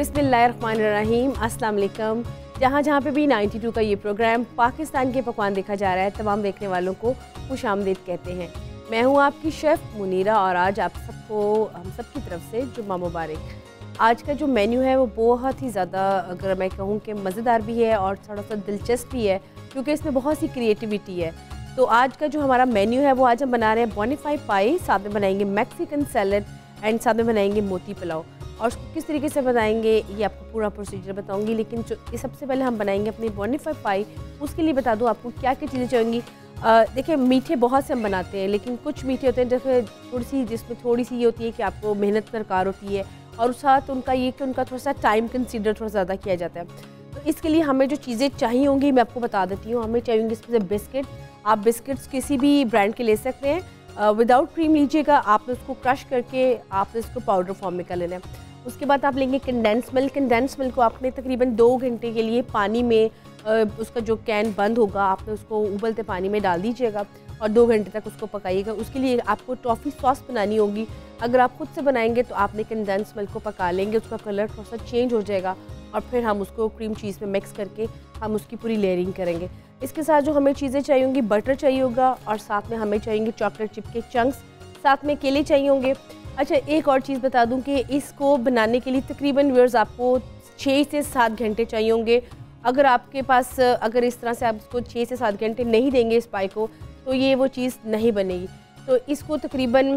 बिस्मिल्लाहिर्रहमानिर्रहीम, अस्सलाम वालेकुम। जहाँ पे भी 92 का ये प्रोग्राम पाकिस्तान के पकवान देखा जा रहा है, तमाम देखने वालों को खुशामदीद कहते हैं। मैं हूँ आपकी शेफ़ मुनीरा और आज आप सबको हम सब की तरफ से जुम्मा मुबारक। आज का जो मेन्यू है वो बहुत ही ज़्यादा, अगर मैं कहूँ कि मज़ेदार भी है और थोड़ा सा दिलचस्प भी है, क्योंकि इसमें बहुत सी क्रिएटिविटी है। तो आज का जो हमारा मेन्यू है वो आज हम बना रहे हैं बोनाफाइड पाई, साथ में बनाएंगे मैक्सिकन सैलड एंड साथ में बनाएंगे मोती पुलाव। और उसको किस तरीके से बनाएंगे ये आपको पूरा प्रोसीजर बताऊंगी, लेकिन जो सबसे पहले हम बनाएंगे अपनी बोनाफाइड पाई, उसके लिए बता दूं आपको क्या क्या चीज़ें चाहिए। देखिए, मीठे बहुत से हम बनाते हैं, लेकिन कुछ मीठे होते हैं जैसे जिसमें थोड़ी सी ये होती है कि आपको मेहनत दरकार होती है, और साथ उनका ये कि उनका थोड़ा सा टाइम कंसीडर थोड़ा ज़्यादा किया जाता है। तो इसके लिए हमें जो चीज़ें चाहिए होंगी मैं आपको बता देती हूँ। हमें चाहिए इसमें से बिस्किट। आप बिस्किट्स किसी भी ब्रांड के ले सकते हैं, विदाउट क्रीम लीजिएगा। आपने उसको क्रश करके आपने इसको पाउडर फॉर्म में कर लेना है। उसके बाद आप लेंगे कंडेंस मिल्क। कंडेंस मिल्क को आपने तकरीबन 2 घंटे के लिए पानी में, उसका जो कैन बंद होगा आपने उसको उबलते पानी में डाल दीजिएगा और 2 घंटे तक उसको पकाइएगा। उसके लिए आपको टॉफ़ी सॉस बनानी होगी। अगर आप खुद से बनाएंगे तो आपने कंडेंस मिल्क को पका लेंगे, उसका कलर थोड़ा सा चेंज हो जाएगा और फिर हम उसको क्रीम चीज़ में मिक्स करके हम उसकी पूरी लेयरिंग करेंगे। इसके साथ जो हमें चीज़ें चाहिए होंगी, बटर चाहिए होगा और साथ में हमें चाहिए चॉकलेट चिप के चंक्स, साथ में केले चाहिए होंगे। अच्छा, एक और चीज़ बता दूं कि इसको बनाने के लिए तकरीबन व्यूअर्स आपको 6 से 7 घंटे चाहिए होंगे। अगर आपके पास, अगर इस तरह से आप इसको 6 से 7 घंटे नहीं देंगे इस पाई को, तो ये वो चीज़ नहीं बनेगी। तो इसको तकरीबन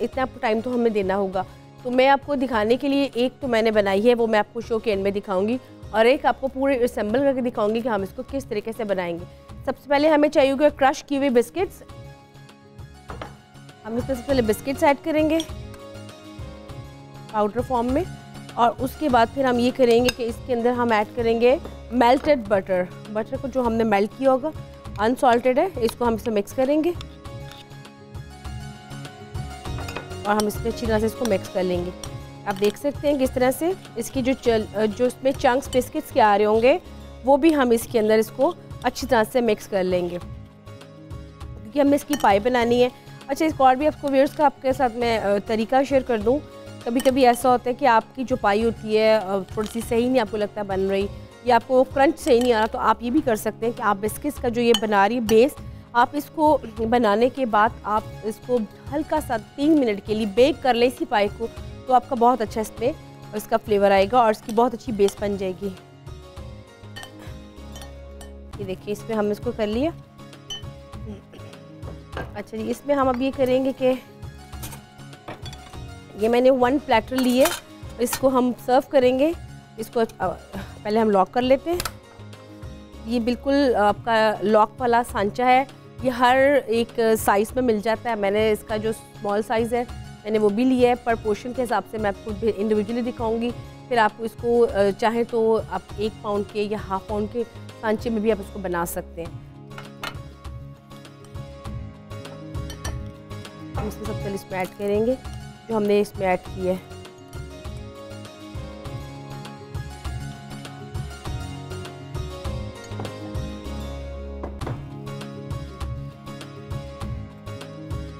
इतना टाइम तो हमें देना होगा। तो मैं आपको दिखाने के लिए एक तो मैंने बनाई है, वो मैं आपको शो के एंड में दिखाऊंगी, और एक आपको पूरे असेंबल करके दिखाऊंगी कि हम इसको किस तरीके से बनाएंगे। सबसे पहले हमें चाहिए होगा क्रश किए हुए बिस्किट्स। हम इसमें सबसे पहले बिस्किट्स ऐड करेंगे पाउडर फॉर्म में, और उसके बाद फिर हम ये करेंगे कि इसके अंदर हम ऐड करेंगे मेल्टेड बटर। बटर को जो हमने मेल्ट किया होगा, अनसॉल्टेड है, इसको हम इसमें मिक्स करेंगे और हम इसमें अच्छी तरह से इसको मिक्स कर लेंगे। आप देख सकते हैं किस तरह से इसकी जो इसमें चंक्स बिस्किट्स के आ रहे होंगे वो भी हम इसके अंदर इसको अच्छी तरह से मिक्स कर लेंगे, क्योंकि हमें इसकी पाई बनानी है। अच्छा, इसको और भी आपको व्यूअर्स का आपके साथ मैं तरीका शेयर कर दूं। कभी कभी ऐसा होता है कि आपकी जो पाई होती है थोड़ी सी सही नहीं आपको लगता बन रही, या आपको क्रंच सही नहीं आ रहा, तो आप ये भी कर सकते हैं कि आप बिस्किट्स का जो ये बना रही है बेस, आप इसको बनाने के बाद आप इसको हल्का सा 3 मिनट के लिए बेक कर लें इसी पाई को, तो आपका बहुत अच्छा इसमें इसका फ्लेवर आएगा और इसकी बहुत अच्छी बेस बन जाएगी। ये देखिए, इसमें हम इसको कर लिया। अच्छा जी, इसमें हम अब ये करेंगे कि ये मैंने 1 प्लेटर लिए, इसको हम सर्व करेंगे। इसको पहले हम लॉक कर लेते हैं। ये बिल्कुल आपका लॉक वाला सांचा है, ये हर एक साइज़ में मिल जाता है। मैंने इसका जो स्मॉल साइज़ है मैंने वो भी लिया है। पर पोर्शन के हिसाब से मैं आपको इंडिविजुअली दिखाऊंगी। फिर आप इसको चाहे तो आप 1 पाउंड के या ½ पाउंड के सांचे में भी आप इसको बना सकते हैं। हम इसमें सबसे पहले इसमें ऐड करेंगे जो हमने इसमें ऐड किया है।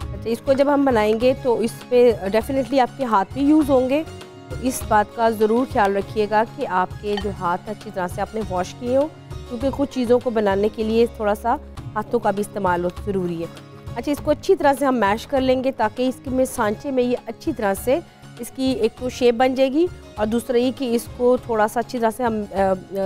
अच्छा, इसको जब हम बनाएंगे तो इस पे डेफिनेटली आपके हाथ भी यूज़ होंगे, तो इस बात का ज़रूर ख्याल रखिएगा कि आपके जो हाथ अच्छी तरह से आपने वॉश किए हो, क्योंकि कुछ चीज़ों को बनाने के लिए थोड़ा सा हाथों का भी इस्तेमाल ज़रूरी है। अच्छा, इसको अच्छी तरह से हम मैश कर लेंगे ताकि इसके में सांचे में ये अच्छी तरह से इसकी एक तो शेप बन जाएगी, और दूसरा ये कि इसको थोड़ा सा अच्छी तरह से हम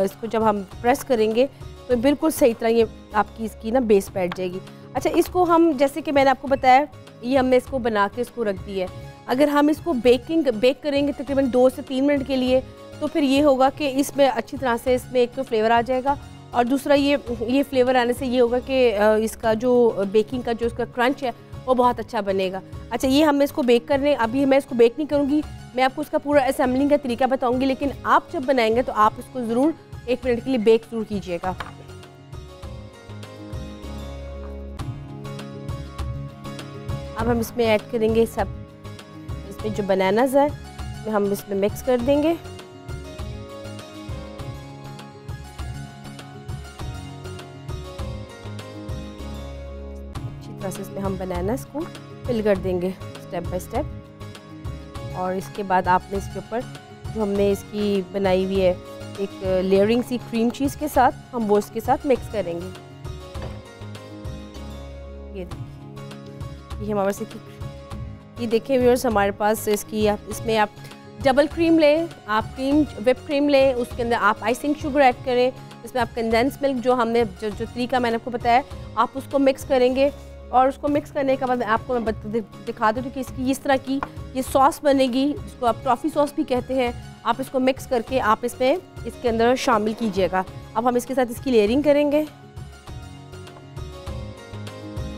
इसको जब हम प्रेस करेंगे तो बिल्कुल सही तरह ये आपकी इसकी ना बेस बैठ जाएगी। अच्छा, इसको हम जैसे कि मैंने आपको बताया, ये हमने इसको बना के इसको रख दिया है। अगर हम इसको बेक करेंगे तकरीबन 2 से 3 मिनट के लिए, तो फिर ये होगा कि इसमें अच्छी तरह से इसमें एक तो फ्लेवर आ जाएगा, और दूसरा ये फ्लेवर आने से ये होगा कि इसका जो बेकिंग का जो इसका क्रंच है वो बहुत अच्छा बनेगा। अच्छा, ये हम इसको बेक करने, अभी मैं इसको बेक नहीं करूँगी, मैं आपको इसका पूरा असेंबलिंग का तरीका बताऊँगी, लेकिन आप जब बनाएंगे तो आप इसको ज़रूर 1 मिनट के लिए बेक ज़रूर कीजिएगा। अब हम इसमें ऐड करेंगे सब, इसमें जो बनानास है हम इसमें मिक्स कर देंगे। प्रोसेस में हम बनानास को फिल कर देंगे स्टेप बाय स्टेप। और इसके बाद आपने इसके ऊपर जो हमने इसकी बनाई हुई है एक लेयरिंग सी क्रीम चीज़ के साथ, हम वो इसके साथ मिक्स करेंगे। ये देखिए, ये हमारे से ये देखिए व्यूअर्स, हमारे पास इसकी इसमें आप डबल क्रीम लें, आप व्हिप क्रीम लें, उसके अंदर आप आइसिंग शुगर ऐड करें, इसमें आप कंडेंस मिल्क जो हमने जो तरीका मैंने आपको बताया आप उसको मिक्स करेंगे। और उसको मिक्स करने के बाद आपको मैं दिखा दूँ कि इसकी इस तरह की ये सॉस बनेगी, जिसको आप टॉफ़ी सॉस भी कहते हैं। आप इसको मिक्स करके आप इसमें इसके अंदर शामिल कीजिएगा। अब हम इसके साथ इसकी लेयरिंग करेंगे।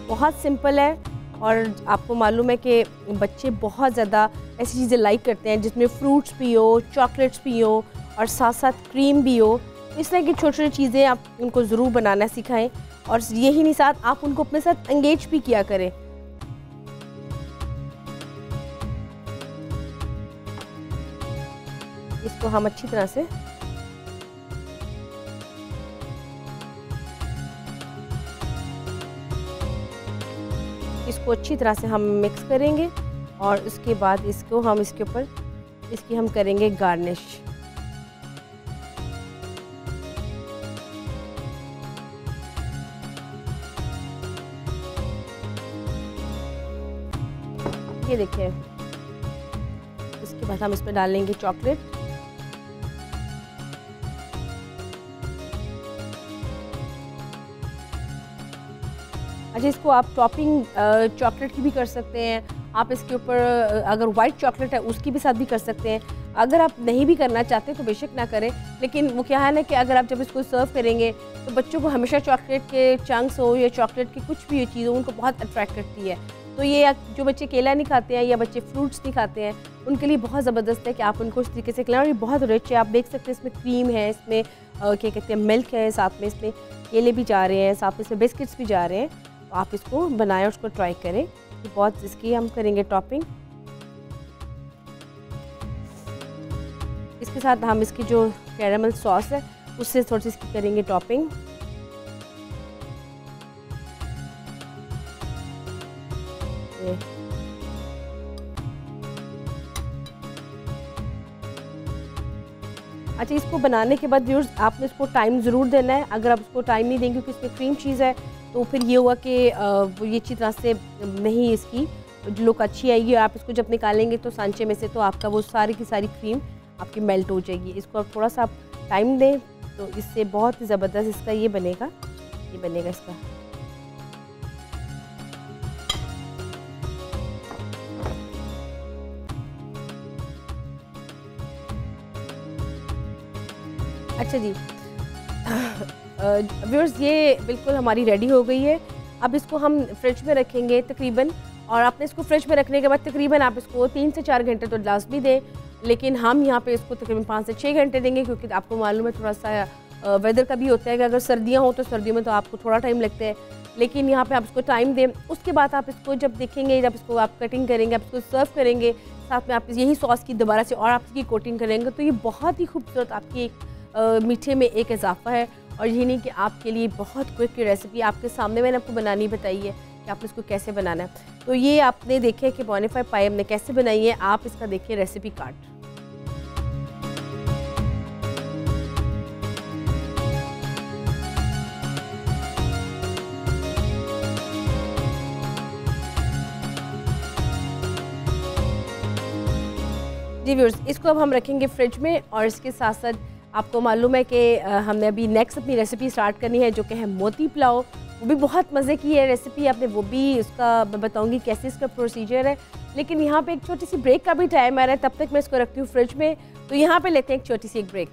बहुत सिंपल है और आपको मालूम है कि बच्चे बहुत ज़्यादा ऐसी चीज़ें लाइक करते हैं जिसमें फ्रूट्स भी हो, चॉकलेट्स भी हो और साथ साथ क्रीम भी हो। इस तरह की छोटी छोटी चीज़ें आप उनको ज़रूर बनाना सिखाएं और यही नहीं साथ आप उनको अपने साथ एंगेज भी किया करें। इसको हम अच्छी तरह से हम मिक्स करेंगे और इसके बाद इसको हम इसके ऊपर इसकी हम करेंगे गार्निश। ये देखिए, इसके बाद हम इसमें डालेंगे चॉकलेट। अच्छा, इसको आप टॉपिंग चॉकलेट की भी कर सकते हैं। आप इसके ऊपर अगर वाइट चॉकलेट है उसकी भी साथ भी कर सकते हैं। अगर आप नहीं भी करना चाहते तो बेशक ना करें, लेकिन वो क्या है ना कि अगर आप जब इसको सर्व करेंगे तो बच्चों को हमेशा चॉकलेट के चंक्स हो या चॉकलेट की कुछ भी चीज़ हो उनको बहुत अट्रैक्ट करती है। तो ये जो बच्चे केला नहीं खाते हैं या बच्चे फ्रूट्स नहीं खाते हैं उनके लिए बहुत ज़बरदस्त है कि आप उनको इस तरीके से खिलाएं। और ये बहुत रिच है, आप देख सकते हैं इसमें क्रीम है, इसमें क्या कहते हैं मिल्क है, साथ में इसमें केले भी जा रहे हैं, साथ में इसमें बिस्किट्स भी जा रहे हैं। तो आप इसको बनाएं और उसको ट्राई करें। तो बहुत इसकी हम करेंगे टॉपिंग। इसके साथ हम इसकी जो कैरामल सॉस है उससे थोड़ी सी इसकी करेंगे टॉपिंग। अच्छा, इसको बनाने के बाद व्यूअर्स आपने इसको टाइम ज़रूर देना है। अगर आप इसको टाइम नहीं देंगे क्योंकि इसमें क्रीम चीज़ है तो फिर ये हुआ कि वो ये अच्छी तरह से नहीं इसकी लुक अच्छी आएगी। और आप इसको जब निकालेंगे तो सांचे में से तो आपका वो सारी की सारी क्रीम आपकी मेल्ट हो जाएगी। इसको आप थोड़ा सा आप टाइम दें तो इससे बहुत ही ज़बरदस्त इसका ये बनेगा इसका। अच्छा जी व्यूअर्स, ये बिल्कुल हमारी रेडी हो गई है। अब इसको हम फ्रिज में रखेंगे तकरीबन, और आपने इसको फ्रिज में रखने के बाद तकरीबन आप इसको 3 से 4 घंटे तो लाजमी दें, लेकिन हम यहाँ पे इसको तकरीबन 5 से 6 घंटे देंगे क्योंकि आपको मालूम है थोड़ा सा वेदर का भी होता है कि अगर सर्दियाँ हो तो सर्दियों में तो आपको थोड़ा टाइम लगता है, लेकिन यहाँ पे आप इसको टाइम दें। उसके बाद आप इसको जब देखेंगे, जब इसको आप कटिंग करेंगे, आप इसको सर्व करेंगे, साथ में आप यही सॉस की दोबारा से और आप इसकी कोटिंग करेंगे तो ये बहुत ही खूबसूरत आपकी एक मीठे में एक इजाफा है। और यही नहीं कि आपके लिए बहुत क्विक की रेसिपी आपके सामने मैंने आपको बनानी बताई है कि आपने इसको कैसे बनाना है। तो ये आपने देखे कि बोनाफाइड पाई हमने कैसे बनाई है, आप इसका देखिए रेसिपी कार्ड। जी व्यूअर्स, इसको अब हम रखेंगे फ्रिज में। और इसके साथ साथ आपको मालूम है कि हमने अभी नेक्स्ट अपनी रेसिपी स्टार्ट करनी है जो कि है मोती पुलाव। वो भी बहुत मज़े की है रेसिपी, आपने वो भी इसका मैं बताऊंगी कैसे इसका प्रोसीजर है। लेकिन यहाँ पे एक छोटी सी ब्रेक का भी टाइम आ रहा है, तब तक मैं इसको रखती हूँ फ्रिज में। तो यहाँ पे लेते हैं एक छोटी सी एक ब्रेक।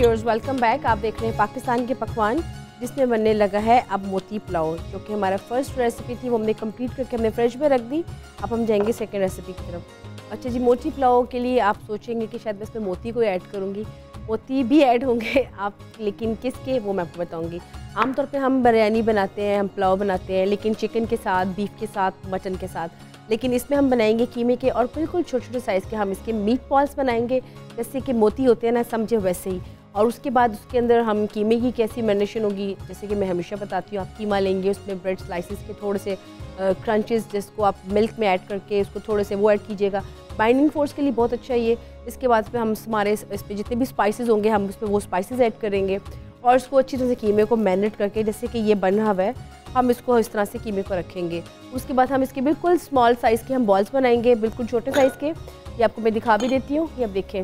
Viewers, welcome back. आप देख रहे हैं पाकिस्तान के पकवान, जिसमें बनने लगा है अब मोती पुलाव, जो कि हमारा फर्स्ट रेसिपी थी वो हमने कंप्लीट करके हमने फ्रिज में रख दी। अब हम जाएंगे सेकंड रेसिपी की तरफ। अच्छा जी, मोती पुलाव के लिए आप सोचेंगे कि शायद मैं इसमें मोती को ऐड करूँगी। मोती भी ऐड होंगे आप, लेकिन किसके वो मैं आपको बताऊँगी। आमतौर पर हम बिरयानी बनाते हैं, हम पुलाव बनाते हैं, लेकिन चिकन के साथ, बीफ के साथ, मटन के साथ। लेकिन इसमें हम बनाएंगे कीमे के, और बिल्कुल छोटे छोटे साइज़ के हम इसके मीट बॉल्स बनाएंगे, जैसे कि मोती होते हैं ना, समझे वैसे ही। और उसके बाद उसके अंदर हम कीमे की कैसी मैरिनेशन होगी, जैसे कि मैं हमेशा बताती हूँ, आप कीमा लेंगे, उसमें ब्रेड स्लाइसेस के थोड़े से क्रंचेस, जिसको आप मिल्क में ऐड करके उसको थोड़े से वो ऐड कीजिएगा। बाइंडिंग फोर्स के लिए बहुत अच्छा है ये। इसके बाद पे हम हमारे इस पर जितने भी स्पाइसेस होंगे हम उसमें वो स्पाइसेस ऐड करेंगे, और इसको अच्छी तरह से कीमे को मैरिनेट करके, जैसे कि ये बना हुआ है, हम इसको इस तरह से कीमे को रखेंगे। उसके बाद हम इसके बिल्कुल स्मॉल साइज़ के हम बॉल्स बनाएंगे, बिल्कुल छोटे साइज़ के। ये आपको मैं दिखा भी देती हूँ, ये आप देखें,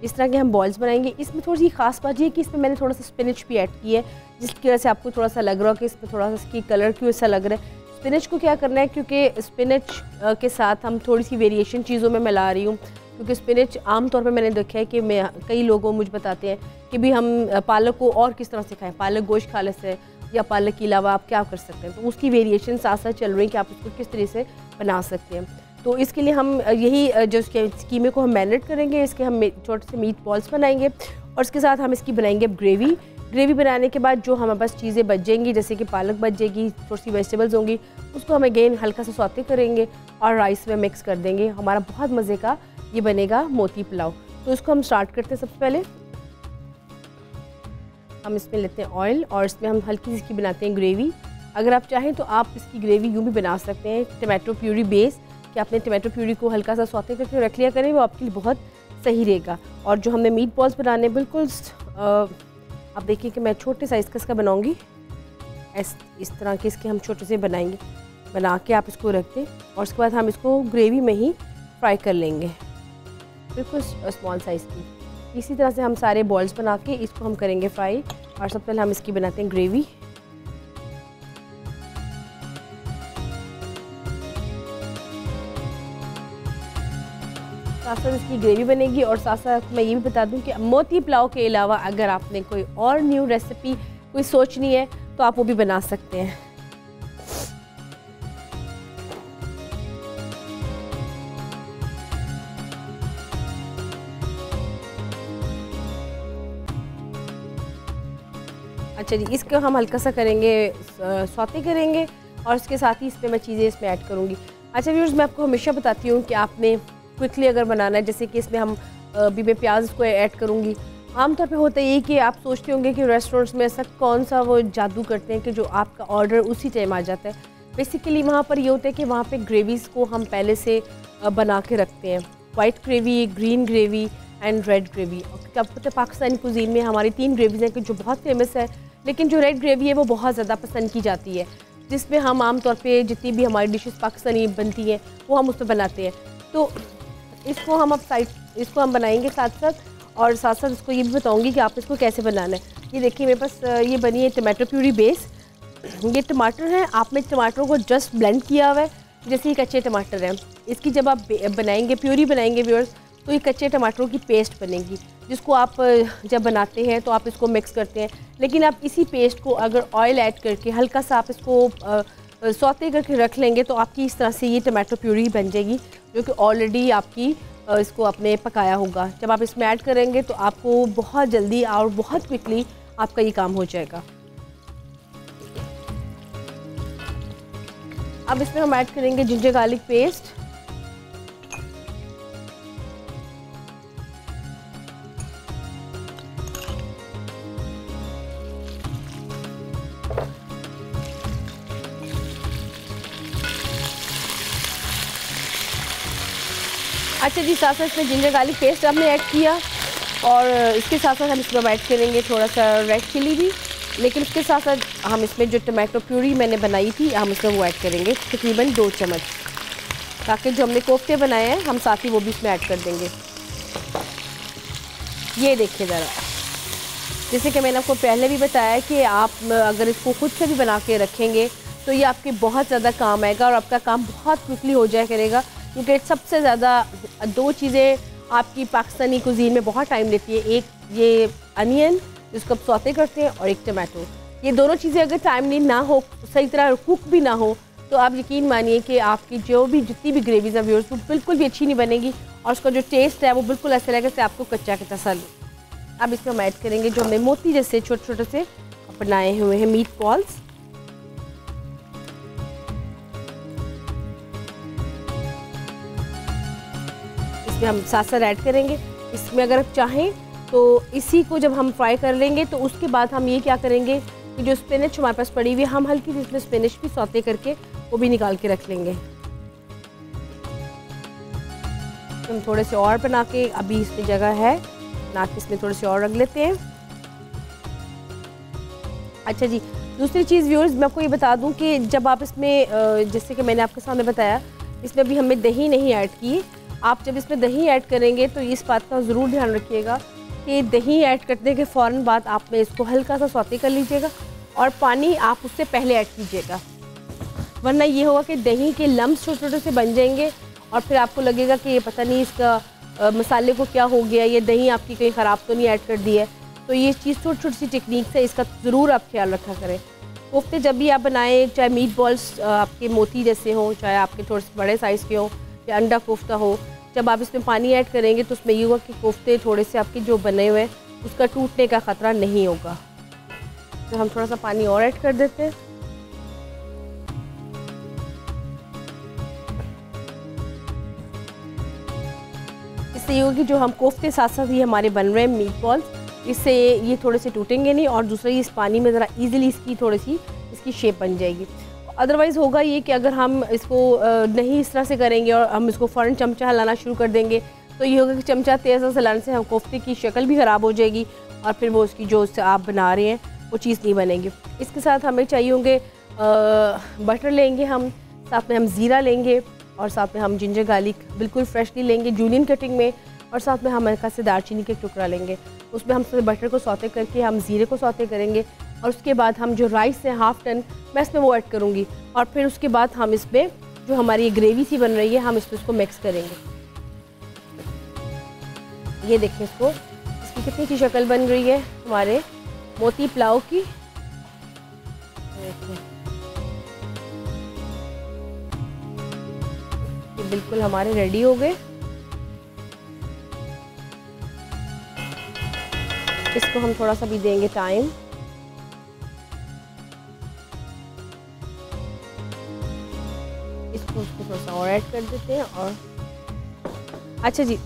इस तरह के हम बॉल्स बनाएंगे। इसमें थोड़ी सी खास बात ये है कि इसमें मैंने थोड़ा सा स्पिनच भी ऐड किया है, जिसकी वजह से आपको थोड़ा सा लग रहा हो कि इसमें थोड़ा सा इसकी कलर क्यों ऐसा लग रहा है। स्पिनच को क्या करना है, क्योंकि स्पिनच के साथ हम थोड़ी सी वेरिएशन चीज़ों में मिला रही हूँ, क्योंकि स्पिनच आमतौर पे मैंने देखा है कि कई लोगों मुझे बताते हैं कि भी हम पालक को और किस तरह से खाएं, पालक गोश्त खा लेते हैं या पालक के अलावा आप क्या कर सकते हैं। तो उसकी वेरिएशन साथ साथ चल रही है कि आप उसको किस तरह से बना सकते हैं। तो इसके लिए हम यही जो कीमे को हम मैरिनेट करेंगे, इसके हम छोटे से मीट बॉल्स बनाएंगे, और इसके साथ हम इसकी बनाएंगे ग्रेवी। ग्रेवी बनाने के बाद जो हमारे पास चीज़ें बच जाएंगी, जैसे कि पालक बच जाएगी, थोड़ी सी वेजिटेबल्स होंगी, उसको हम अगेन हल्का सा सौते करेंगे और राइस में मिक्स कर देंगे। हमारा बहुत मज़े का ये बनेगा मोती पुलाव। तो इसको हम स्टार्ट करते हैं। सबसे पहले हम इसमें लेते हैं ऑयल, और इसमें हम हल्की सी इसकी बनाते हैं ग्रेवी। अगर आप चाहें तो आप इसकी ग्रेवी यूँ भी बना सकते हैं, टमाटो प्यूरी बेस, कि आपने टमाटो प्यूरी को हल्का सा सौते करके रख लिया करें, वो आपके लिए बहुत सही रहेगा। और जो हमने मीट बॉल्स बनाने बिल्कुल आप देखिए कि मैं छोटे साइज़ का इसका बनाऊँगी, इस तरह के इसके हम छोटे से बनाएंगे। बना के आप इसको रख दें, और उसके बाद हम इसको ग्रेवी में ही फ्राई कर लेंगे, बिल्कुल स्मॉल साइज़ की। इसी तरह से हम सारे बॉल्स बना के इसको हम करेंगे फ्राई। और सबसे पहले हम इसकी बनाते हैं ग्रेवी। साथ साथ इसकी ग्रेवी बनेगी, और साथ साथ मैं ये भी बता दूं कि मोती पुलाव के अलावा अगर आपने कोई और न्यू रेसिपी कोई सोचनी है तो आप वो भी बना सकते हैं। अच्छा जी, इसको हम हल्का सा करेंगे, सौते करेंगे, और इसके साथ ही इसमें मैं चीज़ें इसमें ऐड करूँगी। अच्छा व्यूअर्स, मैं आपको हमेशा बताती हूँ कि आपने क्विकली अगर बनाना है, जैसे कि इसमें हम अभी मैं प्याज को ऐड करूँगी। आमतौर पे होता है ये कि आप सोचते होंगे कि रेस्टोरेंट्स में ऐसा कौन सा वो जादू करते हैं कि जो आपका ऑर्डर उसी टाइम आ जाता है। बेसिकली वहाँ पर ये होता है कि वहाँ पे ग्रेवीज़ को हम पहले से बना के रखते हैं, white gravy, green gravy and red gravy. क्या पता है, पाकिस्तानी कुजीन में हमारी 3 ग्रेवीज़ हैं कि जो बहुत फेमस है, लेकिन जो रेड ग्रेवी है वो बहुत ज़्यादा पसंद की जाती है, जिसमें हम आमतौर पर जितनी भी हमारी डिशेज़ पाकिस्तानी बनती हैं वो हम उस पर बनाते हैं। तो इसको हम अब इसको हम बनाएंगे साथ साथ, और साथ साथ इसको ये भी बताऊंगी कि आप इसको कैसे बनाना है। ये देखिए मेरे पास ये बनी है टमाटो प्यूरी बेस। ये टमाटर है, आपने टमाटरों को जस्ट ब्लेंड किया हुआ है, जैसे ये कच्चे टमाटर हैं। इसकी जब आप बनाएंगे, प्यूरी बनाएंगे व्यूअर्स, तो ये कच्चे टमाटरों की पेस्ट बनेगी, जिसको आप जब बनाते हैं तो आप इसको मिक्स करते हैं। लेकिन आप इसी पेस्ट को अगर ऑयल ऐड करके हल्का सा आप इसको सौते करके रख लेंगे, तो आपकी इस तरह से ये टमाटो प्यूरी बन जाएगी, जो कि ऑलरेडी आपकी इसको आपने पकाया होगा। जब आप इसमें ऐड करेंगे तो आपको बहुत जल्दी और बहुत क्विकली आपका ये काम हो जाएगा। अब इसमें हम ऐड करेंगे जिंजर गार्लिक पेस्ट। अच्छा जी, साथ साथ इसमें जिंजर गार्लिक पेस्ट आपने ऐड किया, और इसके साथ साथ हम इसमें ऐड करेंगे थोड़ा सा रेड चिली भी, लेकिन इसके साथ साथ हम इसमें जो टमाटो प्यूरी मैंने बनाई थी हम इसमें वो ऐड करेंगे, तकरीबन 2 चम्मच, ताकि जो हमने कोफ्ते बनाए हैं हम साथ ही वो भी इसमें ऐड कर देंगे। ये देखिए ज़रा, जैसे कि मैंने आपको पहले भी बताया कि आप अगर इसको खुद से भी बना के रखेंगे तो ये आपके बहुत ज़्यादा काम आएगा, और आपका काम बहुत क्विकली हो जाया करेगा, क्योंकि सबसे ज़्यादा 2 चीज़ें आपकी पाकिस्तानी कुजीन में बहुत टाइम लेती है। एक ये अनियन जिसको आप सौते करते हैं और एक टमाटो। ये दोनों चीज़ें अगर टाइमली ना हो, सही तरह कुक भी ना हो, तो आप यकीन मानिए कि आपकी जितनी भी ग्रेवीज है व्यूअर्स वो बिल्कुल भी अच्छी नहीं बनेगी और उसका जो टेस्ट है वो बिल्कुल ऐसा लगेगा जैसे आपको कच्चा कच्चा सा लगे। अब इसमें हम ऐड करेंगे जो हमने मोती जैसे छोटे छोटे से बनाए हुए हैं मीट बॉल्स। इसमें हम साथ साथ ऐड करेंगे। इसमें अगर आप चाहें तो इसी को जब हम फ्राई कर लेंगे तो उसके बाद हम ये क्या करेंगे कि जो स्पिनच हमारे पास पड़ी हुई है, हम हल्की सी इसमें स्पिनच भी सौते करके वो भी निकाल के रख लेंगे। हम थोड़े से और बना के, अभी इसमें जगह है ना कि इसमें थोड़े से और रख लेते हैं। अच्छा जी, दूसरी चीज़ व्यूअर्स मैं आपको ये बता दूं कि जब आप इसमें जैसे कि मैंने आपके सामने बताया, इसमें अभी हमने दही नहीं ऐड की। आप जब इसमें दही ऐड करेंगे तो इस बात का ज़रूर ध्यान रखिएगा कि दही ऐड करने के फ़ौरन बाद आपने इसको हल्का सा सौते कर लीजिएगा और पानी आप उससे पहले ऐड कीजिएगा, वरना ये होगा कि दही के लम्स छोटे छोटे से बन जाएंगे और फिर आपको लगेगा कि ये पता नहीं इसका मसाले को क्या हो गया, ये दही आपकी कहीं ख़राब तो नहीं ऐड कर दी है। तो ये चीज़ छोटी छोटी सी टेक्निक है, इसका ज़रूर आप ख्याल रखा करें। कोफ्ते जब भी आप बनाएं, चाहे मीट बॉल्स आपके मोती जैसे हों, चाहे आपके थोड़े से बड़े साइज़ के हों, या अंडा कोफ्ता हो, जब आप इसमें पानी ऐड करेंगे तो उसमें ये होगा कि कोफ्ते थोड़े से आपके जो बने हुए हैं उसका टूटने का ख़तरा नहीं होगा। तो हम थोड़ा सा पानी और ऐड कर देते हैं। इससे ये होगा कि जो हम कोफ्ते साथ साथ ये हमारे बन रहे हैं मीट बॉल्स, इससे ये थोड़े से टूटेंगे नहीं और दूसरा ये इस पानी में ज़रा इजीली इसकी थोड़ी सी इसकी शेप बन जाएगी। अदरवाइज़ होगा ये कि अगर हम इसको नहीं इस तरह से करेंगे और हम इसको फ़ौरन चमचा हिलाना शुरू कर देंगे तो ये होगा कि चमचा तेज़ से हिलाने से हम कोफ्ते की शक्ल भी ख़राब हो जाएगी और फिर वो उसकी जो आप बना रहे हैं वो चीज़ नहीं बनेगी। इसके साथ हमें चाहिए होंगे बटर लेंगे हम, साथ में हम ज़ीरा लेंगे और साथ में हम जिंजर गार्लिक बिल्कुल फ्रेशली लेंगे जूलियन कटिंग में, और साथ में हम हल्का से दालचीनी के टुकड़ा लेंगे। उसमें हम बटर को सौते करके हम ज़ीरे को सौते करेंगे और उसके बाद हम जो राइस है हाफ़ टन मैं इसमें वो ऐड करूँगी और फिर उसके बाद हम इसमें जो हमारी ये ग्रेवी सी बन रही है हम इसको मिक्स करेंगे। ये देखें इसको, इसकी कितनी अच्छी शक्ल बन रही है हमारे मोती पुलाव की। ये बिल्कुल हमारे रेडी हो गए। इसको हम थोड़ा सा भी देंगे टाइम। इसको थोड़ा सा और ऐड कर देते हैं। और अच्छा जी,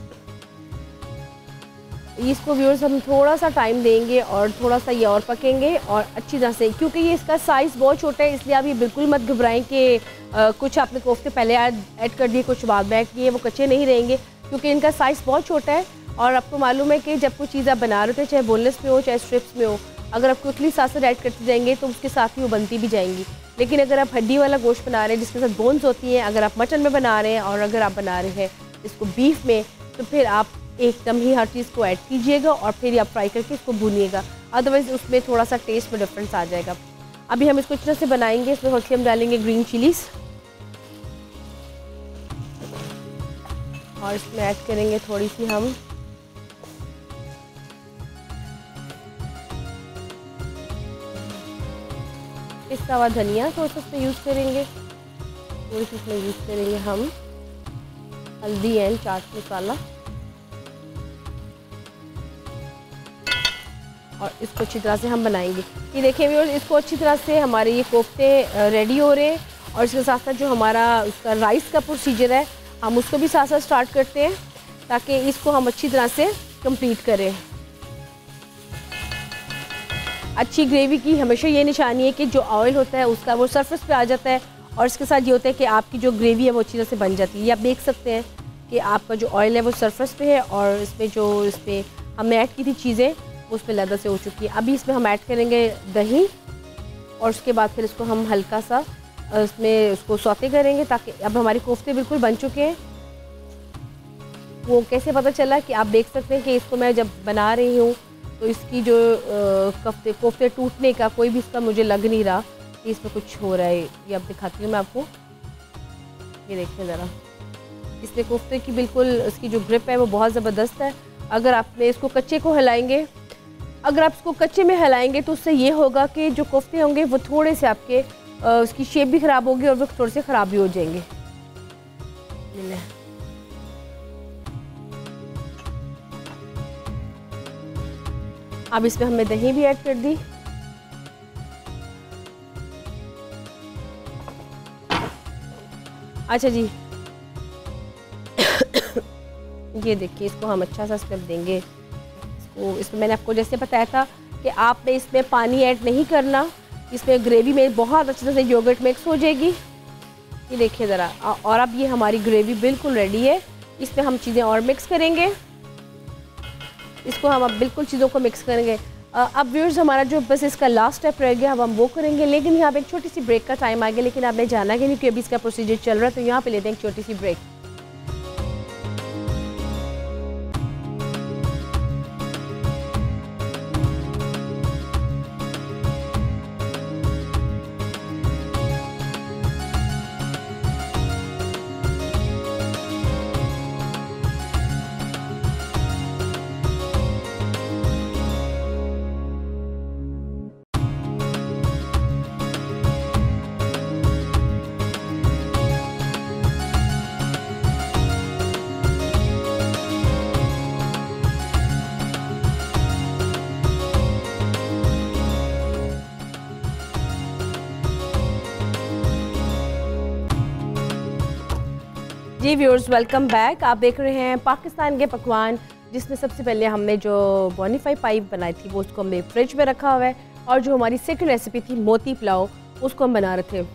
इसको व्यूअर्स हम थोड़ा सा टाइम देंगे और थोड़ा सा ये और पकेंगे और अच्छी तरह से, क्योंकि ये इसका साइज़ बहुत छोटा है इसलिए आप ये बिल्कुल मत घबराएं कि कुछ आपने कोफ्ते पहले ऐड कर दिए कुछ बाद में ऐड किए, वो कच्चे नहीं रहेंगे क्योंकि इनका साइज़ बहुत छोटा है। और आपको मालूम है कि जब कोई चीज़ आप बना रहे थे, चाहे बोनलेस में हो चाहे स्ट्रिप्स में हो, अगर आप क्विकली साथ साथ ऐड करते जाएंगे तो उसके साथ ही वो बनती भी जाएंगी। लेकिन अगर आप हड्डी वाला गोश्त बना रहे हैं जिसके साथ बोन्स होती हैं, अगर आप मटन में बना रहे हैं और अगर आप बना रहे हैं इसको बीफ में, तो फिर आप एकदम ही हर चीज़ को ऐड कीजिएगा और फिर आप फ्राई करके इसको भूनिएगा, अदरवाइज़ उसमें थोड़ा सा टेस्ट में डिफरेंस आ जाएगा। अभी हम इसको इस तरह से बनाएंगे। इसमें हल्की हम डालेंगे ग्रीन चिलीज़ और इसमें ऐड करेंगे थोड़ी सी हम पिसा हुआ धनिया, थोड़ा सा इसमें यूज़ करेंगे, थोड़ी सी इसमें यूज़ करेंगे हम हल्दी एंड चाट मसाला और इसको अच्छी तरह से हम बनाएंगे। ये देखिए व्यूअर्स, इसको अच्छी तरह से हमारे ये कोफ्ते रेडी हो रहे हैं और इसके साथ साथ जो हमारा उसका राइस का प्रोसीजर है हम उसको भी साथ साथ स्टार्ट करते हैं ताकि इसको हम अच्छी तरह से कंप्लीट करें। अच्छी ग्रेवी की हमेशा ये निशानी है कि जो ऑयल होता है उसका वो सरफेस पे आ जाता है और इसके साथ ये होता है कि आपकी जो ग्रेवी है वो अच्छी तरह से बन जाती है। ये आप देख सकते हैं कि आपका जो ऑयल है वो सरफेस पे है और इसमें हमने ऐड की थी चीज़ें उसमें लदा से हो चुकी है। अभी इसमें हम ऐड करेंगे दही और उसके बाद फिर इसको हम हल्का सा इसमें उसको सौते करेंगे ताकि अब हमारे कोफ्ते बिल्कुल बन चुके हैं। वो कैसे पता चला कि आप देख सकते हैं कि इसको मैं जब बना रही हूँ तो इसकी जो कोफ्ते टूटने का कोई भी इसका मुझे लग नहीं रहा कि इसमें कुछ हो रहा है। ये अब दिखाती हूँ मैं आपको, ये देखिए ज़रा, इसमें कोफ्ते की बिल्कुल इसकी जो ग्रिप है वो बहुत ज़बरदस्त है अगर आपने इसको कच्चे को हिलाएंगे, अगर आप इसको कच्चे में हिलाएंगे तो उससे ये होगा कि जो कोफ्ते होंगे वो थोड़े से आपके उसकी शेप भी ख़राब होगी और वो थोड़े से ख़राब भी हो जाएंगे। अब इसमें हमने दही भी ऐड कर दी। अच्छा जी, ये देखिए, इसको हम अच्छा सा स्टेप देंगे। इसमें मैंने आपको जैसे बताया था कि आपने इसमें पानी ऐड नहीं करना, इसमें ग्रेवी में बहुत अच्छे से योगर्ट मिक्स हो जाएगी। ये देखिए ज़रा, और अब ये हमारी ग्रेवी बिल्कुल रेडी है। इसमें हम चीज़ें और मिक्स करेंगे, इसको हम अब बिल्कुल चीज़ों को मिक्स करेंगे। अब व्यूअर्स, हमारा जो बस इसका लास्ट स्टेप रह गया, अब हम वो करेंगे, लेकिन यहाँ पे एक छोटी सी ब्रेक का टाइम आ गया, लेकिन आपने जाना कि नहीं कि अभी इसका प्रोसीजर चल रहा है, तो यहाँ पे लेते हैं एक छोटी सी ब्रेक। जी व्यूअर्स, वेलकम बैक। आप देख रहे हैं पाकिस्तान के पकवान, जिसमें सबसे पहले हमने जो बोनाफाइड पाई बनाई थी वो उसको हमने फ्रिज में रखा हुआ है, और जो हमारी सेकंड रेसिपी थी मोती पुलाव, उसको हम बना रहे थे।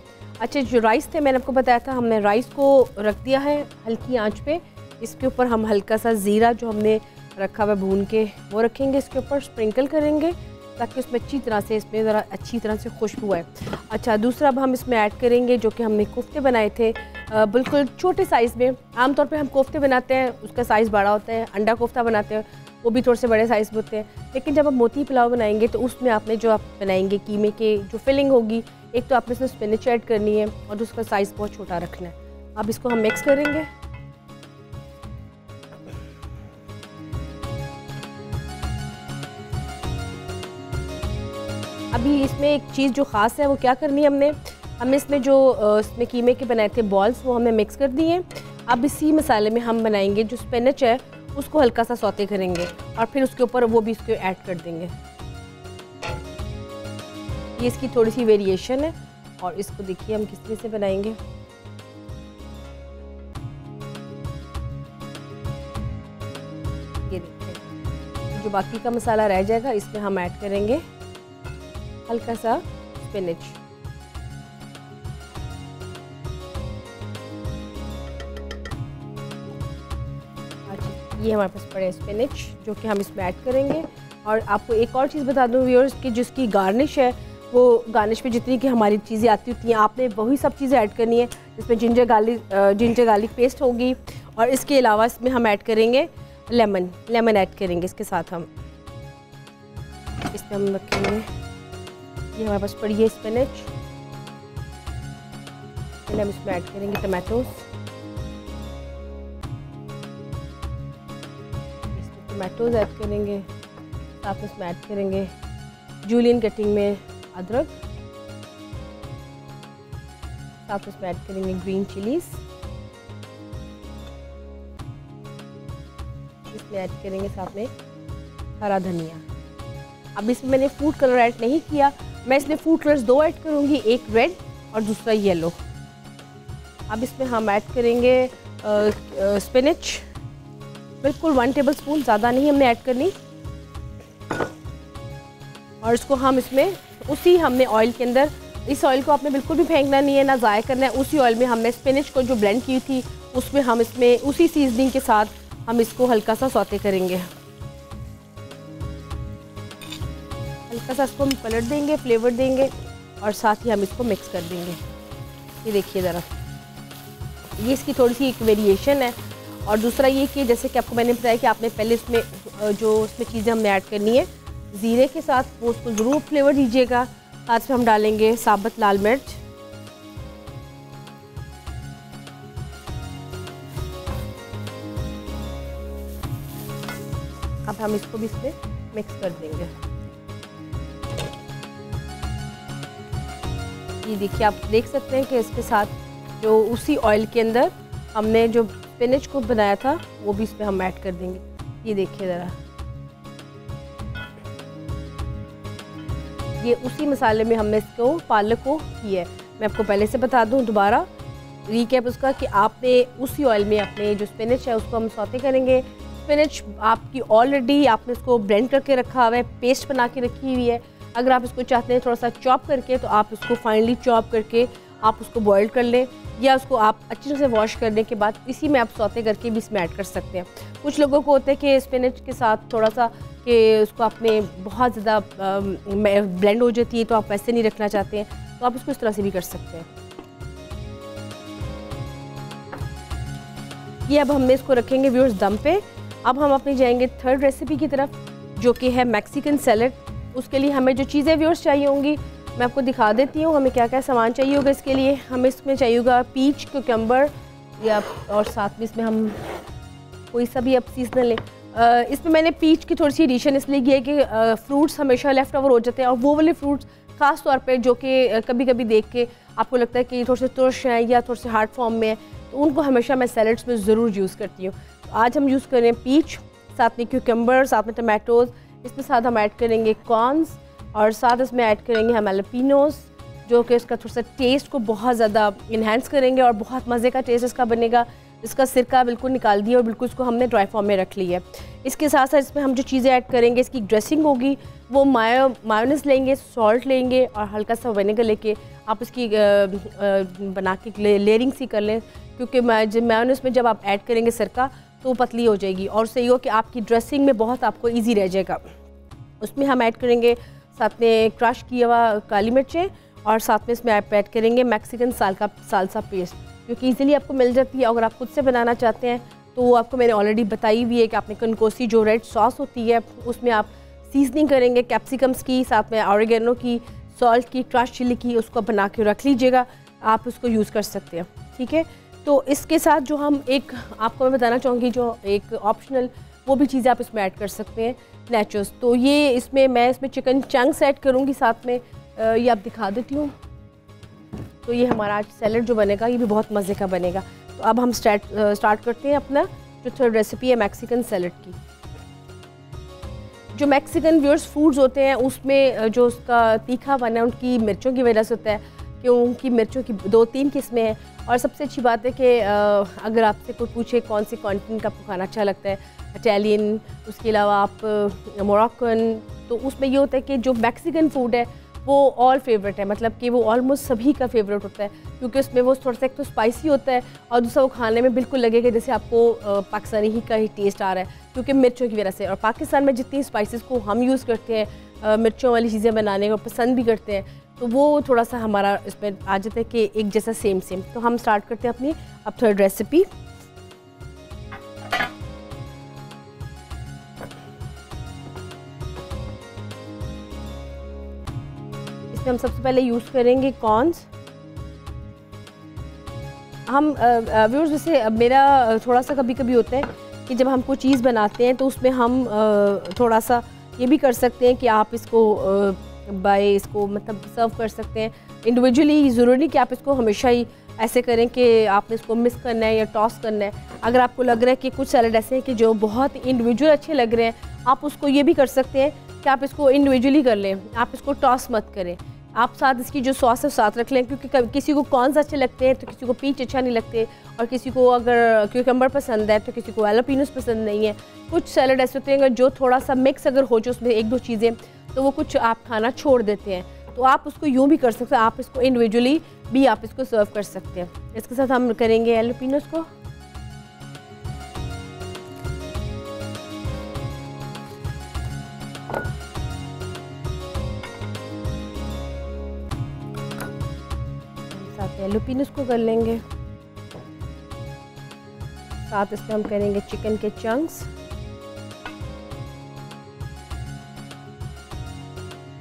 अच्छा, जो राइस थे मैंने आपको बताया था, हमने राइस को रख दिया है हल्की आंच पे। इसके ऊपर हम हल्का सा ज़ीरा जो हमने रखा हुआ भून के वो रखेंगे, इसके ऊपर स्प्रिंकल करेंगे ताकि उसमें अच्छी तरह से, इसमें ज़रा अच्छी तरह से खुशबू आए। अच्छा, दूसरा अब हम इसमें ऐड करेंगे जो कि हमने कोफ्ते बनाए थे, बिल्कुल छोटे साइज़ में। आमतौर पे हम कोफ्ते बनाते हैं उसका साइज़ बड़ा होता है, अंडा कोफ्ता बनाते हैं वो भी थोड़े से बड़े साइज़ में होते हैं, लेकिन जब आप मोती पुलाव बनाएंगे तो उसमें आपने जो आप बनाएंगे कीमे के जो फिलिंग होगी, एक तो आपने इसमें स्पिनच ऐड करनी है और उसका साइज़ बहुत छोटा रखना है। अब इसको हम मिक्स करेंगे। अभी इसमें एक चीज़ जो ख़ास है वो क्या करनी है, हमने इसमें जो इसमें कीमे के बनाए थे बॉल्स, वो हमें मिक्स कर दिए। अब इसी मसाले में हम बनाएंगे जो स्पिनच है, उसको हल्का सा सौते करेंगे और फिर उसके ऊपर वो भी इसको ऐड कर देंगे। ये इसकी थोड़ी सी वेरिएशन है और इसको देखिए हम किस तरह से बनाएंगे। ये देखिए, जो बाकी का मसाला रह जाएगा इसमें हम ऐड करेंगे हल्का सा स्पिनच। ये हमारे पास पड़े स्पिनच जो कि हम इसमें ऐड करेंगे। और आपको एक और चीज़ बता दूं व्यूअर्स कि जिसकी गार्निश है, वो गार्निश पे जितनी कि हमारी चीज़ें आती होती हैं, आपने वही सब चीज़ें ऐड करनी है। इसमें जिंजर गार्लिक पेस्ट होगी, और इसके अलावा इसमें हम ऐड करेंगे लेमन ऐड करेंगे इसके साथ। हम इसमें हम रखेंगे, ये हमारे पास पड़ी है स्पिनच, पहले हम इसमें ऐड करेंगे टमाटोज़, ऐड करेंगे, साथ में इसमें ऐड करेंगे जूलियन कटिंग में अदरक, साथ में इसमें ऐड करेंगे ग्रीन चिलीज, इसमें ऐड करेंगे साथ में हरा धनिया। अब इसमें मैंने फूड कलर ऐड नहीं किया, मैं इसमें फूड कलर्स 2 ऐड करूँगी, एक रेड और दूसरा येलो। अब इसमें हम ऐड करेंगे स्पिनच, बिल्कुल 1 टेबलस्पून, ज़्यादा नहीं हमने ऐड करनी। और इसको हम इसमें उसी हमने ऑयल के अंदर, इस ऑयल को आपने बिल्कुल भी फेंकना नहीं है, ना ज़ाया करना है। उसी ऑयल में हमने स्पिनच को जो ब्लेंड की थी उसमें हम इसमें उसी सीजनिंग के साथ हम इसको हल्का सा सौते करेंगे। हल्का सा इसको हम पलट देंगे, फ्लेवर देंगे और साथ ही हम इसको मिक्स कर देंगे। ये देखिए ज़रा, ये इसकी थोड़ी सी एक वेरिएशन है। और दूसरा ये कि जैसे कि आपको मैंने बताया कि आपने पहले इसमें जो उसमें चीज़ें हमने ऐड करनी है ज़ीरे के साथ, वो उसको ज़रूर फ्लेवर दीजिएगा। साथ में हम डालेंगे साबुत लाल मिर्च, हम इसको भी इसमें मिक्स कर देंगे। ये देखिए, आप देख सकते हैं कि इसके साथ जो उसी ऑयल के अंदर हमने जो स्पिनच को बनाया था वो भी इसमें हम ऐड कर देंगे। ये देखिए ज़रा, ये उसी मसाले में हमने इसको पालक को किया है। मैं आपको पहले से बता दूं, दोबारा रीकैप उसका, कि आपने उसी ऑयल में अपने जो स्पिनच है उसको हम सौते करेंगे। स्पिनच आपकी ऑलरेडी आपने उसको ब्लेंड करके रखा हुआ है, पेस्ट बना के रखी हुई है। अगर आप इसको चाहते हैं थोड़ा सा चॉप करके, तो आप इसको फाइनली चॉप करके आप उसको बॉईल कर लें, या उसको आप अच्छी तरह से वॉश करने के बाद इसी में आप सौते करके भी इसमें ऐड कर सकते हैं। कुछ लोगों को होता है कि स्पिनच के साथ थोड़ा सा कि उसको आपने बहुत ज़्यादा ब्लेंड हो जाती है, तो आप वैसे नहीं रखना चाहते हैं, तो आप इसको इस तरह से भी कर सकते हैं। ये अब हमने इसको रखेंगे व्यूअर्स दम पे। अब हम अपनी जाएंगे थर्ड रेसिपी की तरफ, जो कि है मैक्सिकन सैलड। उसके लिए हमें जो चीज़ें व्यूअर्स चाहिए होंगी मैं आपको दिखा देती हूँ, हमें क्या क्या सामान चाहिए होगा इसके लिए। हमें इसमें चाहिए होगा पीच, क्यूकम्बर, या और साथ में इसमें हम कोई सा भी अब सीजनल लें। इसमें मैंने पीच की थोड़ी सी एडिशन इसलिए की है कि फ्रूट्स हमेशा लेफ़्ट ओवर हो जाते हैं, और वो वाले फ्रूट्स ख़ास तौर पे जो कि कभी कभी देख के आपको लगता है कि थोड़े से तुर्श हैं या थोड़े से हार्ड फॉर्म में है, तो उनको हमेशा मैं सैलड्स में ज़रूर यूज़ करती हूँ। तो आज हम यूज़ करें पीच, साथ में क्यूकम्बर, साथ में टमाटोज़, इसमें साथ हम ऐड करेंगे कॉर्न्स, और साथ इसमें ऐड करेंगे हम एलपिनोस, जो कि इसका थोड़ा सा टेस्ट को बहुत ज़्यादा इन्हेंस करेंगे और बहुत मज़े का टेस्ट इसका बनेगा। इसका सिरका बिल्कुल निकाल दिया और बिल्कुल इसको हमने ड्राई फॉर्म में रख लिया है। इसके साथ साथ इसमें हम जो चीज़ें ऐड करेंगे, इसकी ड्रेसिंग होगी, वो मायोनीज लेंगे, सॉल्ट लेंगे और हल्का सा विनेगर लेके आप इसकी बना के लेयरिंग सी कर लें, क्योंकि मायोनीज में जब आप ऐड करेंगे सिरका तो वो पतली हो जाएगी और सही हो कि आपकी ड्रेसिंग में बहुत आपको ईजी रह जाएगा। उसमें हम ऐड करेंगे साथ में क्रश किया हुआ काली मिर्चें, और साथ में इसमें आप ऐड करेंगे मैक्सिकन सालसा पेस्ट, जो कि ईज़िली आपको मिल जाती है। अगर आप खुद से बनाना चाहते हैं तो वो आपको मैंने ऑलरेडी बताई हुई है कि आपने कनकोसी जो रेड सॉस होती है उसमें आप सीजनिंग करेंगे कैप्सिकम्स की, साथ में ऑरिगेनो की, सॉल्ट की, क्रश चिली की, उसको बना के रख लीजिएगा, आप उसको यूज़ कर सकते हैं। ठीक है, तो इसके साथ जो हम एक आपको मैं बताना चाहूँगी, जो एक ऑप्शनल वो भी चीज़ें आप इसमें ऐड कर सकते हैं, नेचोस। तो ये इसमें मैं इसमें चिकन चंक्स ऐड करूँगी साथ में, ये आप दिखा देती हूँ। तो ये हमारा आज सैलड जो बनेगा ये भी बहुत मज़े का बनेगा। तो अब हम स्टार्ट करते हैं अपना जो थर्ड रेसिपी है मैक्सिकन सैलड की। जो मैक्सिकन व्यूअर्स फूड्स होते हैं उसमें जो उसका तीखा बना है उनकी मिर्चों की वजह से होता है, कि उनकी मिर्चों की 2-3 किस्में हैं। और सबसे अच्छी बात है कि अगर आपसे कोई पूछे कौन सी कॉन्टिनेंट का आपको खाना अच्छा लगता है, इटालियन, उसके अलावा आप मोरक्कन, तो उसमें ये होता है कि जो मैक्सिकन फूड है वो ऑल फेवरेट है, मतलब कि वो ऑलमोस्ट सभी का फेवरेट होता है, क्योंकि उसमें वो थोड़ा सा एक तो स्पाइसी होता है और दूसरा वो खाने में बिल्कुल लगेगा जैसे आपको पाकिस्तानी ही का ही टेस्ट आ रहा है, क्योंकि मिर्चों की वजह से। और पाकिस्तान में जितनी स्पाइसेस को हम यूज़ करते हैं मिर्चों वाली चीज़ें बनाने को पसंद भी करते हैं, तो वो थोड़ा सा हमारा इसमें आ जाता है कि एक जैसा सेम। तो हम स्टार्ट करते हैं अपनी अब थर्ड रेसिपी। हम सबसे पहले यूज़ करेंगे कॉर्न्स। हम व्यूअर्स जैसे मेरा थोड़ा सा कभी कभी होता है कि जब हम कोई चीज़ बनाते हैं तो उसमें हम थोड़ा सा ये भी कर सकते हैं कि आप इसको इसको मतलब सर्व कर सकते हैं इंडिविजुअली। ज़रूरी नहीं कि आप इसको हमेशा ही ऐसे करें कि आपने इसको मिक्स करना है या टॉस करना है। अगर आपको लग रहा है कि कुछ सैलड ऐसे हैं कि जो बहुत इंडिविजुअल अच्छे लग रहे हैं, आप उसको ये भी कर सकते हैं कि आप इसको इंडिविजुअली कर लें, आप इसको टॉस मत करें, आप साथ इसकी जो सॉस है साथ रख लें, क्योंकि किसी को कॉर्न्स अच्छे लगते हैं तो किसी को पीच अच्छा नहीं लगते, और किसी को अगर क्यूकम्बर पसंद है तो किसी को एलोपिनोस पसंद नहीं है। कुछ सैलड ऐसे होते हैं जो थोड़ा सा मिक्स अगर हो जाए उसमें 1-2 चीज़ें, तो वो कुछ आप खाना छोड़ देते हैं, तो आप उसको यूँ भी कर सकते हैं, आप इसको इंडिविजुअली भी आप इसको सर्व कर सकते हैं। इसके साथ हम करेंगे एलोपिनोस को। साथ एलोपिनोस को कर लेंगे, साथ इसमें हम करेंगे चिकन के चंक्स।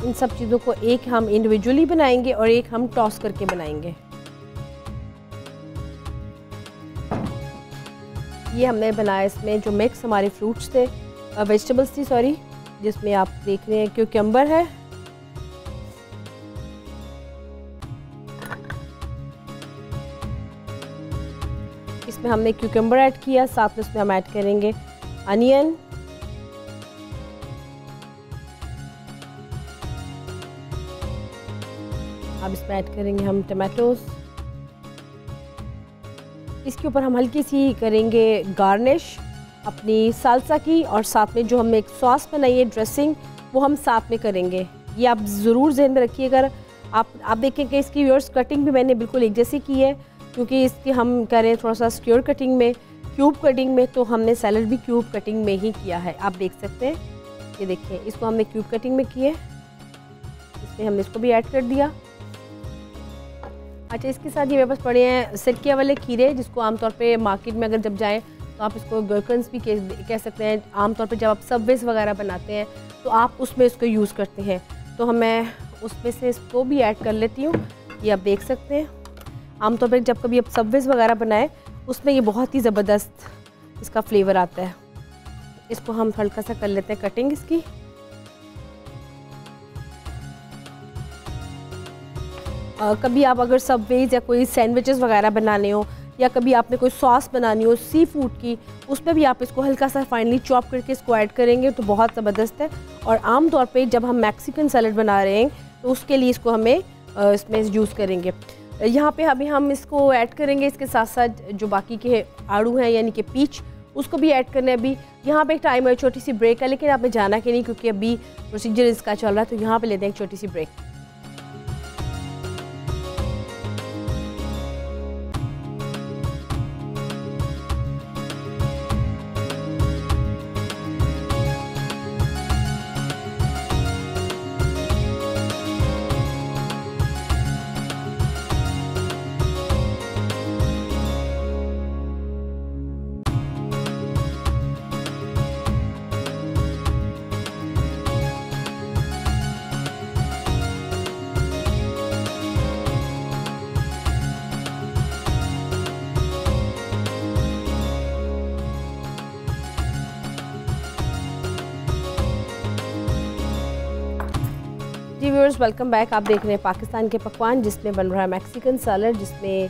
इन सब चीज़ों को एक हम इंडिविजुअली बनाएंगे और एक हम टॉस करके बनाएंगे। ये हमने बनाया इसमें जो मिक्स हमारे फ्रूट्स थे वेजिटेबल्स थी, सॉरी, जिसमें आप देख रहे हैं क्यूकम्बर है, इसमें हमने क्यूकम्बर ऐड किया, साथ में इसमें हम ऐड करेंगे अनियन, अब इसमें ऐड करेंगे हम टमाटोज, इसके ऊपर हम हल्की सी करेंगे गार्निश अपनी सालसा की, और साथ में जो हमने एक सॉस बनाई है ड्रेसिंग वो हम साथ में करेंगे। ये आप ज़रूर जहन में रखिएगा। आप देखें कि इसकी व्यूअर्स कटिंग भी मैंने बिल्कुल एक जैसी की है, क्योंकि इसकी हम करें थोड़ा सा स्क्योर कटिंग में, क्यूब कटिंग में, तो हमने सैलड भी क्यूब कटिंग में ही किया है। आप देख सकते हैं, ये देखिए इसको हमने क्यूब कटिंग में किए, इसमें हमने इसको भी ऐड कर दिया। अच्छा, इसके साथ ये मेरे पास पड़े हैं सिरकिया वाले खीरे, जिसको आमतौर पे मार्केट में अगर जब जाएं तो आप इसको गरकन्स भी कह सकते हैं। आमतौर पे जब आप सबवेज वगैरह बनाते हैं तो आप उसमें इसको यूज़ करते हैं, तो मैं उसमें से इसको भी ऐड कर लेती हूँ। ये आप देख सकते हैं, आमतौर पर जब कभी आप सबवेज वगैरह बनाएं उसमें ये बहुत ही ज़बरदस्त इसका फ्लेवर आता है। इसको हम हल्का सा कर लेते हैं कटिंग इसकी। कभी आप अगर सबवेज या कोई सैंडविचेस वगैरह बनाने हो, या कभी आपने कोई सॉस बनानी हो सी फूड की, उसमें भी आप इसको हल्का सा फाइनली चॉप करके इसको ऐड करेंगे तो बहुत ज़बरदस्त है। और आम तौर पे जब हम मैक्सिकन सैलड बना रहे हैं तो उसके लिए इसको हमें इसमें यूज़ करेंगे। यहाँ पे अभी हम इसको ऐड करेंगे, इसके साथ साथ जो बाकी के आड़ू हैं यानी कि पीच, उसको भी ऐड करना है। अभी यहाँ पे एक टाइम है, छोटी सी ब्रेक है, लेकिन आपने जाना कि नहीं क्योंकि अभी प्रोसीजर इसका चल रहा है, तो यहाँ पे लेते हैं एक छोटी सी ब्रेक। जी व्यूअर्स, वेलकम बैक। आप देख रहे हैं पाकिस्तान के पकवान, जिसमें बन रहा है मैक्सिकन सैलड, जिसमें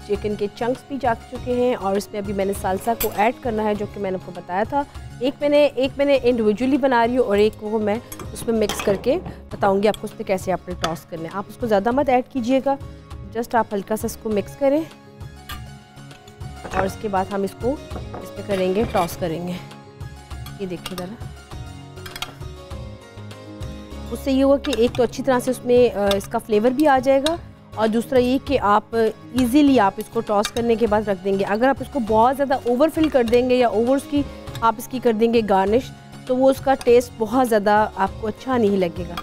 चिकन के चंक्स भी जा चुके हैं, और इसमें अभी मैंने सालसा को ऐड करना है, जो कि मैंने आपको बताया था। एक मैंने इंडिविजुअली बना रही हूँ और एक को मैं उसमें मिक्स करके बताऊँगी आपको उसमें कैसे आपने टॉस करना है। आप उसको ज़्यादा मत ऐड कीजिएगा, जस्ट आप हल्का सा इसको मिक्स करें और इसके बाद हम इसको इसमें करेंगे, टॉस करेंगे। ये देखिए ज़रा, उससे ये होगा कि एक तो अच्छी तरह से उसमें इसका फ्लेवर भी आ जाएगा, और दूसरा ये कि आप इजीली आप इसको टॉस करने के बाद रख देंगे। अगर आप इसको बहुत ज़्यादा ओवरफिल कर देंगे या ओवर उसकी आप इसकी कर देंगे गार्निश, तो वो उसका टेस्ट बहुत ज़्यादा आपको अच्छा नहीं लगेगा।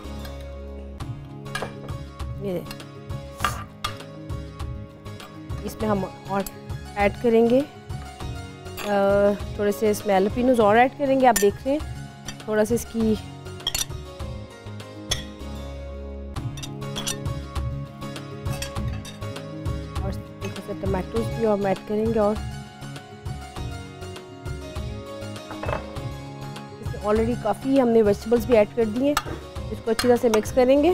ये इसमें हम और ऐड करेंगे थोड़े से इसमें एलोपिनोज और ऐड करेंगे। आप देख रहे हैं थोड़ा सा इसकी टमाटोज भी हम ऐड करेंगे, और इसमें ऑलरेडी काफ़ी हमने वेजिटेबल्स भी ऐड कर दिए हैं। इसको अच्छी तरह से मिक्स करेंगे।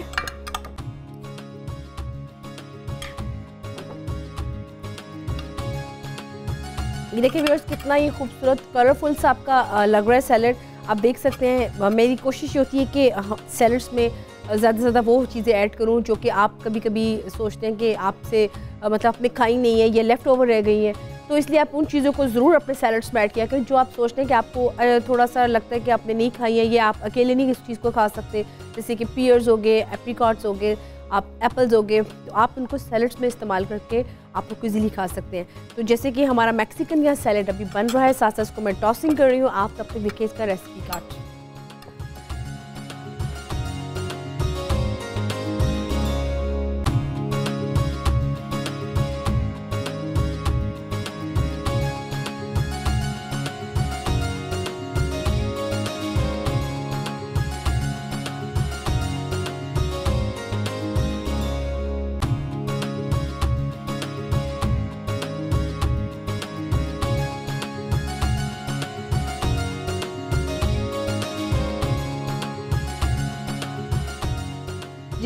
ये देखिए व्यूअर्स, कितना ये खूबसूरत कलरफुल सा आपका लग रहा है सैलड। आप देख सकते हैं, मेरी कोशिश होती है कि सैलड्स में ज़्यादा से ज़्यादा वो चीज़ें ऐड करूं जो कि आप कभी कभी सोचते हैं कि आपसे मतलब आपने खाई नहीं है, ये लेफ़्ट ओवर रह गई हैं, तो इसलिए आप उन चीज़ों को ज़रूर अपने सैलड्स में ऐड किया करें जो आप सोचते हैं कि आपको थोड़ा सा लगता है कि आपने नहीं खाई है, ये आप अकेले नहीं इस चीज़ को खा सकते। जैसे कि पियर्स हो गए, एप्रिकॉट्स हो गए, आप एप्पल्स हो गए, तो आप उनको सैलड्स में इस्तेमाल करके आप लोग इजीली खा सकते हैं। तो जैसे कि हमारा मैक्सिकन या सैलड अभी बन रहा है, साथ साथ इसको मैं टॉसिंग कर रही हूँ। आप तब तक देखिए इसका रेसिपी कार्ड।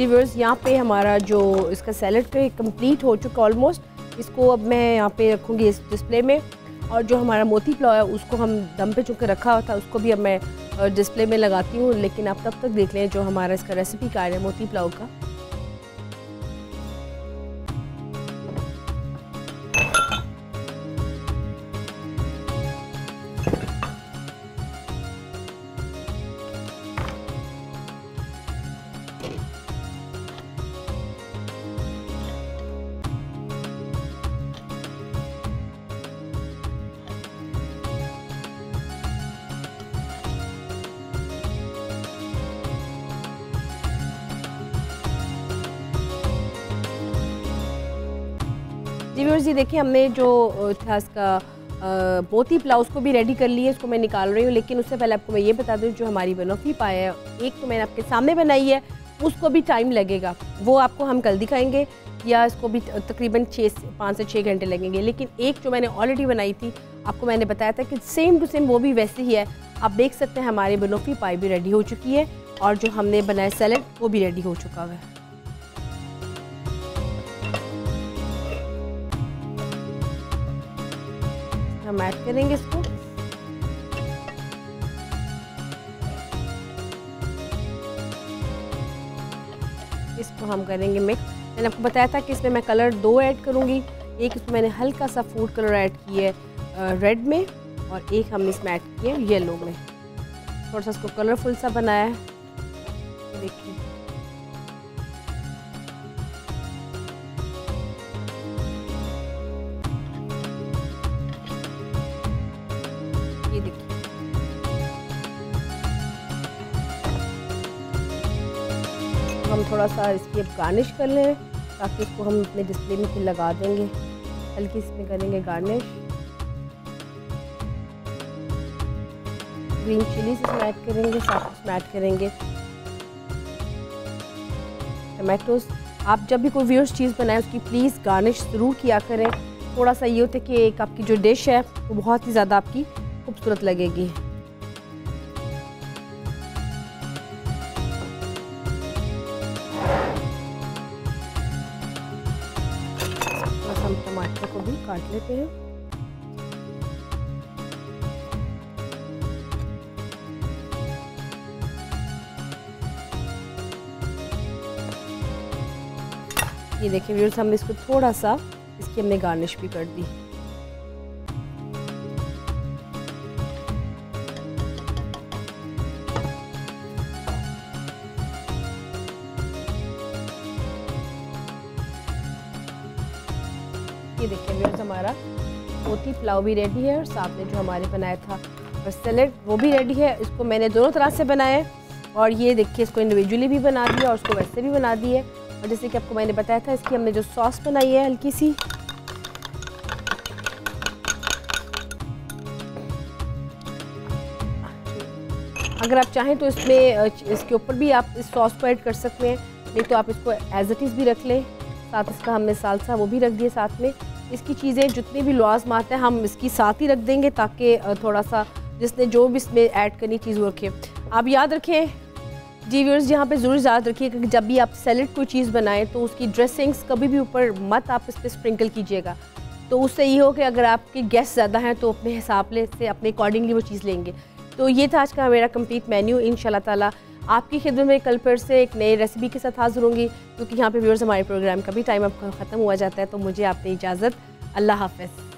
जी व्यूअर्स, यहाँ पे हमारा जो इसका सैलड पे कंप्लीट हो चुका ऑलमोस्ट। इसको अब मैं यहाँ पे रखूँगी इस डिस्प्ले में, और जो हमारा मोती पुलाव है उसको हम दम पे चुके रखा हुआ था उसको भी अब मैं डिस्प्ले में लगाती हूँ। लेकिन आप तब तक देख लें जो हमारा इसका रेसिपी कार्ड है मोती पुलाव का। जी व्यूअर्स, ये देखिए हमने जो था इसका मोती पुलाव उसको भी रेडी कर लिया। इसको मैं निकाल रही हूँ, लेकिन उससे पहले आपको मैं ये बता दूँ जो हमारी बनौफी पाए है, एक तो मैंने आपके सामने बनाई है, उसको भी टाइम लगेगा, वो आपको हम कल दिखाएंगे, या इसको भी तकरीबन 5 से 6 घंटे लगेंगे। लेकिन एक जो मैंने ऑलरेडी बनाई थी, आपको मैंने बताया था कि सेम टू सेम वो भी वैसे ही है। आप देख सकते हैं हमारी बनौफी पाई भी रेडी हो चुकी है, और जो हमने बनाया सैलड वो भी रेडी हो चुका है। हम ऐड करेंगे इसको। इसको हम करेंगे मिक्स। मैंने आपको बताया था कि इसमें मैं कलर 2 ऐड करूंगी। एक इसमें मैंने हल्का सा फूड कलर ऐड किया है रेड में, और एक हमने इसमें ऐड किया है येलो में। थोड़ा सा इसको कलरफुल सा बनाया है, देखिए। ये देखिए, हम थोड़ा सा इसकी अब गार्निश कर लें, ताकि इसको हम अपने डिस्प्ले में फिर लगा देंगे। हल्की इसमें करेंगे गार्निश। ग्रीन चिलीज इसमें ऐड करेंगे, साथ इसमें ऐड करेंगे टमाटोज। आप जब भी कोई व्यूअर्स चीज़ बनाएं उसकी प्लीज़ गार्निश ज़रूर किया करें। थोड़ा सा ये होता है कि एक आपकी जो डिश है वो बहुत ही ज़्यादा आपकी खूबसूरत लगेगी। हम टमाटर को भी काट लेते हैं। ये देखिए व्यूअर्स, हमने इसको थोड़ा सा इसकी हमने गार्निश भी कर दी। ये देखिए व्यूअर्स, हमारा मोती पुलाव भी रेडी है, और साथ में जो हमारे बनाया था और सैलेड वो भी रेडी है। इसको मैंने दोनों तरह से बनाया है, और ये देखिए इसको इंडिविजुअली भी बना दिया और उसको वैसे भी बना दी है। और जैसे कि आपको मैंने बताया था, इसकी हमने जो सॉस बनाई है हल्की सी, अगर आप चाहें तो इसमें इसके ऊपर भी आप इस सॉस को ऐड कर सकते हैं, नहीं तो आप इसको एज इट इज़ भी रख लें। साथ इसका हमने सालसा वो भी रख दिए साथ में। इसकी चीज़ें जितनी भी लवाज़मात हैं हम इसकी साथ ही रख देंगे, ताकि थोड़ा सा जिसने जो भी इसमें ऐड करनी चीज़ वो रखें। आप याद रखें जी व्यूअर्स, यहाँ पे ज़रूर याद रखिए कि जब भी आप सैलेड कोई चीज़ बनाएं तो उसकी ड्रेसिंग्स कभी भी ऊपर मत आप इस पर स्प्रिंकल कीजिएगा। तो उससे ये हो कि अगर आपके गेस्ट ज़्यादा हैं तो अपने हिसाब से अपने अकॉर्डिंगली वो चीज़ लेंगे। तो ये था आज का मेरा कंप्लीट मेन्यू। इंशाल्लाह ताला आपकी खिदमत में कल फिर से एक नई रेसिपी के साथ हाज़िर होंगी, क्योंकि यहाँ पे व्यूअर्स हमारे प्रोग्राम का भी टाइम अब ख़त्म हुआ जाता है। तो मुझे आपने इजाज़त, अल्लाह हाफ़िज़।